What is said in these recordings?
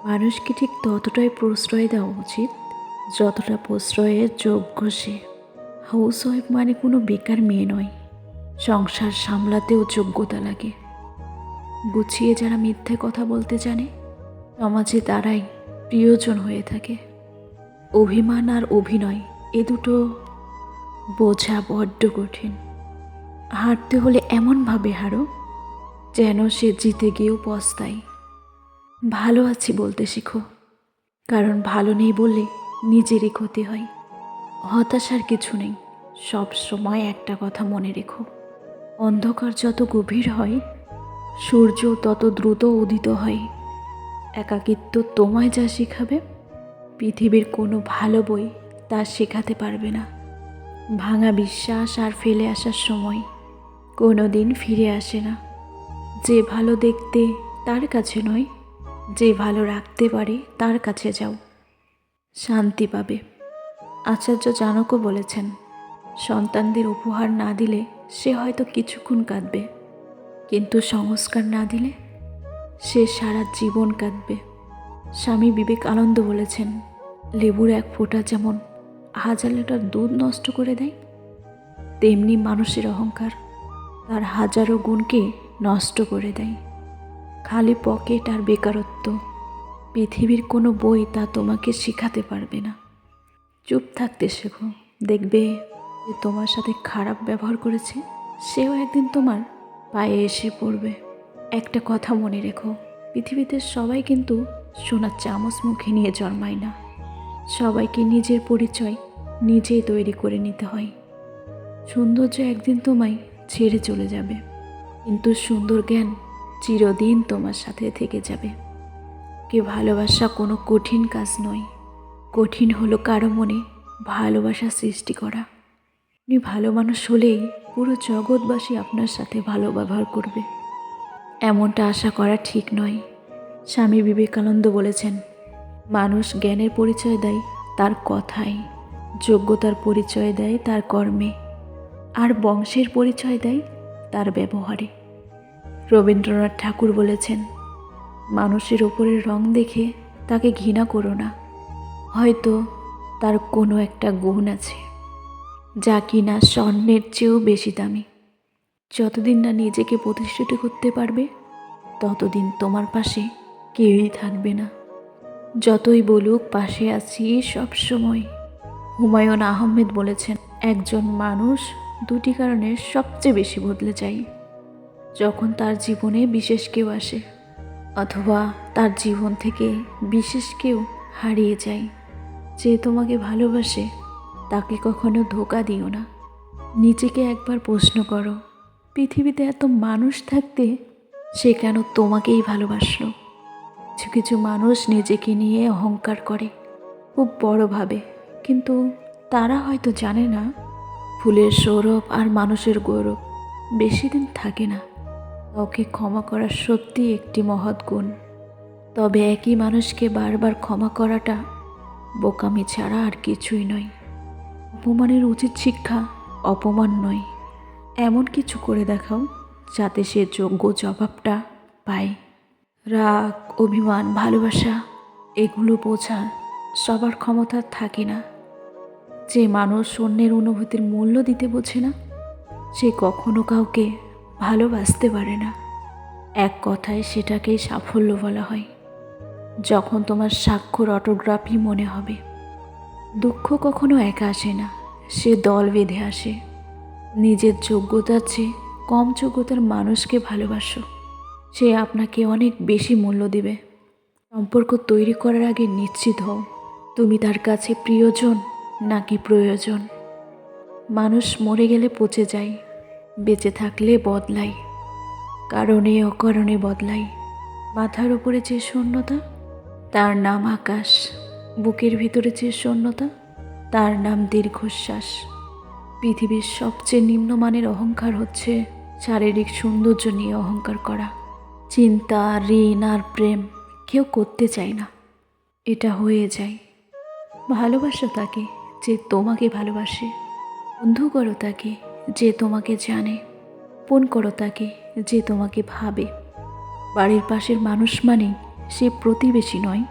মানুষকে ঠিক ততটাই প্রশ্রয় দেওয়া উচিত যতটা প্রশ্রয়ের যোগ্য সে। হাউসওয়াইফ মানে কোনো বেকার মেয়ে নয়, সংসার সামলাতেও যোগ্যতা লাগে। গুছিয়ে যারা মিথ্যে কথা বলতে জানে সমাজে তারাই প্রিয়জন হয়ে থাকে। অভিমান আর অভিনয় এ দুটো বোঝা বড্ড কঠিন। হারতে হলে এমনভাবে হারো যেন সে জিতে গিয়েও পস্তায়। ভালো আছি বলতে শিখো, কারণ ভালো নেই বললে নিজেরই ক্ষতি হয়। হতাশার কিছু নেই, সব সময় একটা কথা মনে রেখো, অন্ধকার যত গভীর হয় সূর্য তত দ্রুত উদিত হয়। একাকিত্ব তোমায় যা শেখাবে পৃথিবীর কোনো ভালো বই তা শেখাতে পারবে না। ভাঙা বিশ্বাস আর ফেলে আসার সময় কোনো দিন ফিরে আসে না। যে ভালো দেখতে তার কাছে নয়, যে ভালো রাখতে পারে তার কাছে যাও, শান্তি পাবে। আচার্য জানকও বলেছেন, সন্তানদের উপহার না দিলে সে হয়তো কিছুক্ষণ কাঁদবে, কিন্তু সংস্কার না দিলে সে সারা জীবন কাঁদবে। স্বামী বিবেকানন্দ বলেছেন, লেবুর এক ফোঁটা যেমন 1000 লিটার দুধ নষ্ট করে দেয়, তেমনি মানুষের অহংকার তার হাজারো গুণকে নষ্ট করে দেয়। খালি পকেট আর বেকারত্ব পৃথিবীর কোনো বই তা তোমাকে শেখাতে পারবে না। চুপ থাকতে শেখো, দেখবে যে তোমার সাথে খারাপ ব্যবহার করেছে সেও একদিন তোমার পায়ে এসে পড়বে। একটা কথা মনে রেখো, পৃথিবীতে সবাই কিন্তু সোনার চামচ মুখে নিয়ে জন্মায় না। সবাইকে নিজের পরিচয় নিজেই তৈরি করে নিতে হয়। সৌন্দর্য একদিন তোমায় ছেড়ে চলে যাবে, কিন্তু সুন্দর জ্ঞান চিরদিন তোমার সাথে থেকে যাবে। কে ভালোবাসা কোনো কঠিন কাজ নয়, কঠিন হলো কারো মনে ভালোবাসা সৃষ্টি করা। আপনি ভালো মানুষ হলেই পুরো জগৎবাসী আপনার সাথে ভালো ব্যবহার করবে, এমনটা আশা করা ঠিক নয়। স্বামী বিবেকানন্দ বলেছেন, মানুষ জ্ঞানের পরিচয় দেয় তার কথায়, যোগ্যতার পরিচয় দেয় তার কর্মে, আর বংশের পরিচয় দেয় তার ব্যবহারে। রবীন্দ্রনাথ ঠাকুর বলেছেন, মানুষের ওপরের রং দেখে তাকে ঘৃণা করো না, হয়তো তার কোনো একটা গুণ আছে যা কিনা স্বর্ণের চেয়েও বেশি দামি। যতদিন না নিজেকে প্রতিষ্ঠিত করতে পারবে ততদিন তোমার পাশে কেউই থাকবে না। যতই বলুক পাশে আছি সব সময়। হুমায়ুন আহমেদ বলেছেন, একজন মানুষ দুটি কারণে সবচেয়ে বেশি বদলে যায়, যখন তার জীবনে বিশেষ কেউ আসে অথবা তার জীবন থেকে বিশেষ কেউ হারিয়ে যায়। যে তোমাকে ভালোবাসে তাকে কখনো ধোঁকা দিও না। নিজেকে একবার প্রশ্ন করো, পৃথিবীতে এত মানুষ থাকতে সে কেন তোমাকেই ভালোবাসলো? কিছু কিছু মানুষ নিজেকে নিয়ে অহংকার করে, খুব বড়ভাবে, কিন্তু তারা হয়তো জানে না ফুলের সৌরভ আর মানুষের গৌরব বেশি দিন থাকে না। কাউকে ক্ষমা করা সত্যি একটি মহৎ গুণ, তবে একই মানুষকে বারবার ক্ষমা করাটা বোকামি ছাড়া আর কিছুই নয়। অপমানের উচিত শিক্ষা অপমান নয়, এমন কিছু করে দেখাও যাতে সে যোগ্য জবাবটা পায়। রাগ, অভিমান, ভালোবাসা এগুলো বোঝার সবার ক্ষমতা থাকে না। যে মানুষ অন্যের অনুভূতির মূল্য দিতে বোঝে না সে কখনো কাউকে ভালোবাসতে পারে না। এক কথায় সেটাকেই সাফল্য বলা হয়। যখন তোমার স্বাক্ষর অটোগ্রাফই মনে হবে। দুঃখ কখনো একা আসে না, সে দল বেঁধে আসে। নিজের যোগ্যতার চেয়ে কম যোগ্যতার মানুষকে ভালোবাসো, সে আপনাকে অনেক বেশি মূল্য দিবে। সম্পর্ক তৈরি করার আগে নিশ্চিত হও তুমি তার কাছে প্রিয়জন নাকি প্রয়োজন। মানুষ মরে গেলে পচে যায়, বেঁচে থাকলে বদলায়, কারণে অকারণে বদলায়। মাথার উপরে যে শূন্যতা তার নাম আকাশ, বুকের ভিতরে যে শূন্যতা তার নাম দীর্ঘশ্বাস। পৃথিবীর সবচেয়ে নিম্নমানের অহংকার হচ্ছে শারীরিক সৌন্দর্য নিয়ে অহংকার করা। চিন্তা, ঋণ আর প্রেম কেউ করতে চায় না, এটা হয়ে যায়। ভালোবাসো তাকে যে তোমাকে ভালোবাসে, বন্ধু করো তাকে যে তোমাকে জানে, আপন করো তাকে যে তোমাকে ভাবে। বাড়ির পাশের মানুষ মানেই সে প্রতিবেশী নয়।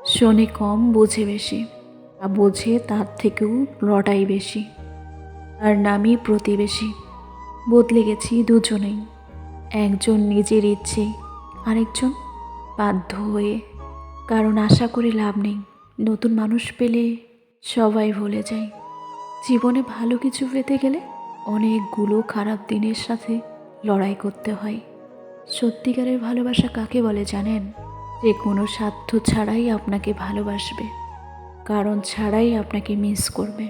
শোনে কম, বোঝে বেশি, আর বোঝে তার থেকেও লড়াই বেশি। আর নামই প্রতিবেশী। বদলে গেছি দুজনেই, একজন নিজের ইচ্ছে, আরেকজন বাধ্য হয়ে। কারণ আশা করে লাভ নেই, নতুন মানুষ পেলে সবাই ভুলে যায়। জীবনে ভালো কিছু পেতে গেলে অনেকগুলো খারাপ দিনের সাথে লড়াই করতে হয়। সত্যিকারের ভালোবাসা কাকে বলে জানেন? যে কোনো স্বার্থ ছাড়াই আপনাকে ভালোবাসবে, কারণ ছাড়াই আপনাকে মিস করবে।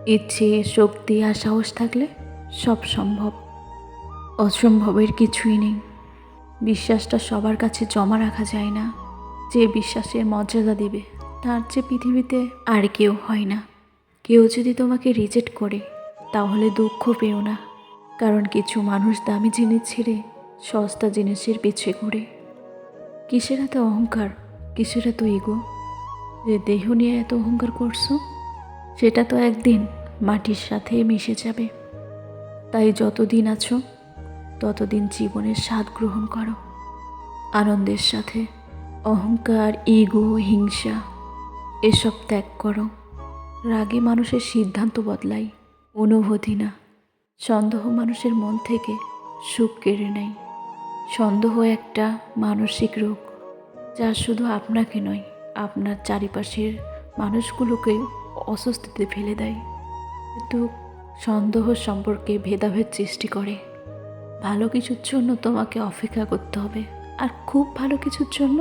ইচ্ছে, শক্তি আর সাহস থাকলে সব সম্ভব। অসম্ভবের কিছুই নেই। বিশ্বাসটা সবার কাছে জমা রাখা যায় না। যে বিশ্বাসের মর্যাদা দেবে তার চেয়ে পৃথিবীতে আর কেউ হয় না। কেউ যদি তোমাকে রিজেক্ট করে তাহলে দুঃখ পেও না, কারণ কিছু মানুষ দামি জিনিস ছেড়ে সস্তা জিনিসের পিছে ঘুরে। কিসের এত অহংকার, কিসের এত ইগো? যে দেহ নিয়ে এত অহংকার করছো, সেটা তো একদিন মাটির সাথে মিশে যাবে। তাই যতদিন আছো ততদিন জীবনের স্বাদ গ্রহণ করো আনন্দের সাথে। অহংকার, ইগো, হিংসা এসব ত্যাগ করো। রাগে মানুষের সিদ্ধান্ত বদলায়, অনুভূতি না। সন্দেহ মানুষের মন থেকে সুখ কেড়ে নেয়। সন্দেহ একটা মানসিক রোগ, যা শুধু আপনাকে নয়, আপনার চারিপাশের মানুষগুলোকে অস্বস্তিতে ফেলে দেয়। কিন্তু সন্দেহ সম্পর্কে ভেদাভেদ সৃষ্টি করে। ভালো কিছুর জন্য তোমাকে অপেক্ষা করতে হবে, আর খুব ভালো কিছুর জন্য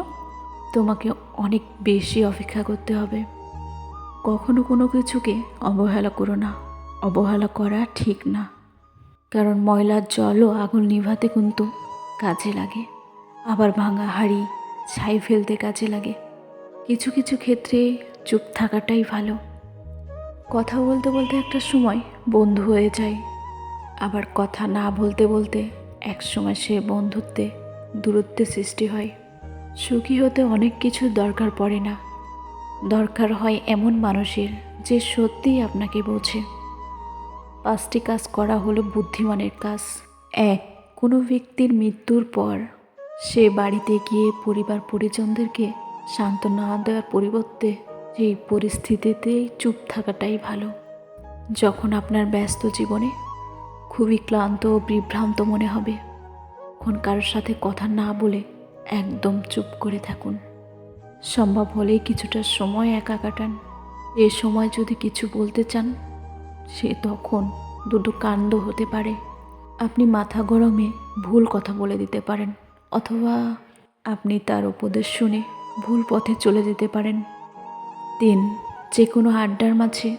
তোমাকে অনেক বেশি অপেক্ষা করতে হবে। কখনো কোনো কিছুকে অবহেলা করো না। অবহেলা করা ঠিক না, কারণ ময়লার জলও আগুন নিভাতে কিন্তু কাজে লাগে, আবার ভাঙা হাঁড়ি ছাই ফেলতে কাজে লাগে। কিছু কিছু ক্ষেত্রে চুপ থাকাটাই ভালো। কথা বলতে বলতে একটা সময় বন্ধু হয়ে যায়, আবার কথা না বলতে বলতে এক সময় সে বন্ধুত্বে দূরত্বের সৃষ্টি হয়। সুখী হতে অনেক কিছুর দরকার পড়ে না, দরকার হয় এমন মানুষের যে সত্যিই আপনাকে বোঝে। 5টি কাজ করা হলো বুদ্ধিমানের কাজ। 1. কোনো ব্যক্তির মৃত্যুর পর সে বাড়িতে গিয়ে পরিবার পরিজনদেরকে সান্ত্বনা দেওয়ার পরিবর্তে সেই পরিস্থিতিতেই চুপ থাকাটাই ভালো। যখন আপনার ব্যস্ত জীবনে খুবই ক্লান্ত ও বিভ্রান্ত মনে হবে, তখন কারোর সাথে কথা না বলে একদম চুপ করে থাকুন। সম্ভব হলেই কিছুটা সময় একা কাটান। এ সময় যদি কিছু বলতে চান, সে তখন দুটো কাণ্ড হতে পারে। আপনি মাথা গরমে ভুল কথা বলে দিতে পারেন, অথবা আপনি তার উপদেশ শুনে ভুল পথে চলে যেতে পারেন। 3. যে কোনো আড্ডার মাঝে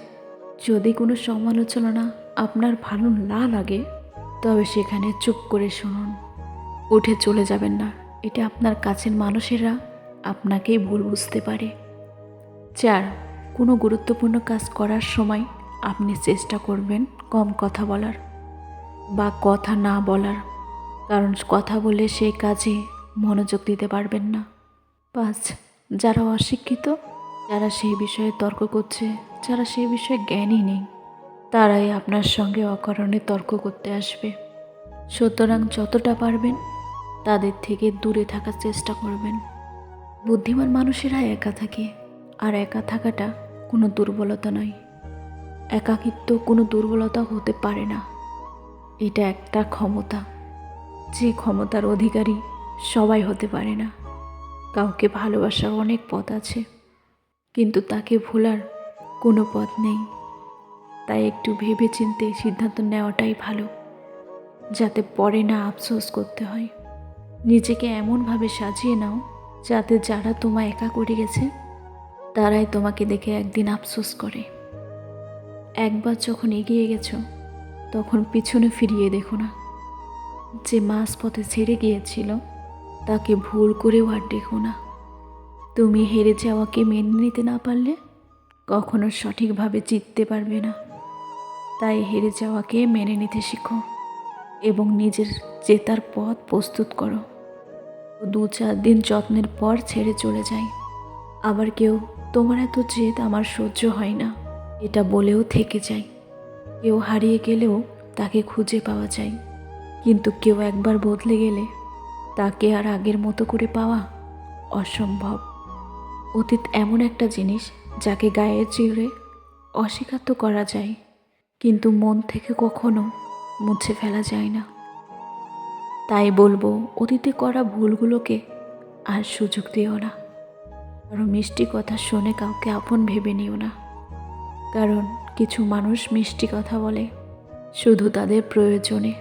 যদি কোনো সমালোচনা আপনার ভালো না লাগে, তবে সেখানে চুপ করে শুনুন, উঠে চলে যাবেন না। এটা আপনার কাছের মানুষেরা আপনাকেই ভুল বুঝতে পারে। 4. কোনো গুরুত্বপূর্ণ কাজ করার সময় আপনি চেষ্টা করবেন কম কথা বলার বা কথা না বলার, কারণ কথা বলে সেই কাজে মনোযোগ দিতে পারবেন না। 5. যারা অশিক্ষিত, যারা সেই বিষয়ে তর্ক করছে, যারা সেই বিষয়ে জ্ঞানই নেই, তারাই আপনার সঙ্গে অকারণে তর্ক করতে আসবে। সুতরাং যতটা পারবেন তাদের থেকে দূরে থাকার চেষ্টা করবেন। বুদ্ধিমান মানুষেরা একা থাকে, আর একা থাকাটা কোনো দুর্বলতা নয়। একাকিত্ব কোনো দুর্বলতা হতে পারে না, এটা একটা ক্ষমতা। যে ক্ষমতার অধিকারী সবাই হতে পারে না। কাউকে ভালোবাসার অনেক পথ আছে, কিন্তু তাকে ভোলার কোনো পথ নেই। তাই একটু ভেবেচিন্তে সিদ্ধান্ত নেওয়াটাই ভালো, যাতে পরে না আফসোস করতে হয়। নিজেকে এমনভাবে সাজিয়ে নাও যাতে যারা তোমায় একা করে গেছে তারাই তোমাকে দেখে একদিন আফসোস করে। একবার যখন এগিয়ে গেছো তখন পিছনে ফিরিয়ে দেখো না। যে মাঝপথে ছেড়ে গিয়েছিল তাকে ভুল করেও আর দেখো না। তুমি হেরে যাওয়াকে মেনে নিতে না পারলে কখনো সঠিকভাবে জিততে পারবে না। তাই হেরে যাওয়াকে মেনে নিতে শিখো এবং নিজের জেতার পথ প্রস্তুত করো। 2-4 দিন যত্নের পর ছেড়ে চলে যায়। আবার কেউ তোমার এত জেদ আমার সহ্য হয় না এটা বলেও থেকে যায়। কেউ হারিয়ে গেলেও তাকে খুঁজে পাওয়া যায়, কিন্তু কেউ একবার বদলে গেলে তাকে আর আগের মতো করে পাওয়া অসম্ভব। অতীত এমন একটা জিনিস যাকে গায়ে চিড়ে অস্বীকার তো করা যায়, কিন্তু মন থেকে কখনো মুছে ফেলা যায় না। তাই বলবো, অতীতে করা ভুলগুলোকে আর সুযোগ দিও না। কারণ মিষ্টি কথা শুনে কাউকে আপন ভেবে নিও না। কারণ কিছু মানুষ মিষ্টি কথা বলে শুধু তাদের প্রয়োজনে।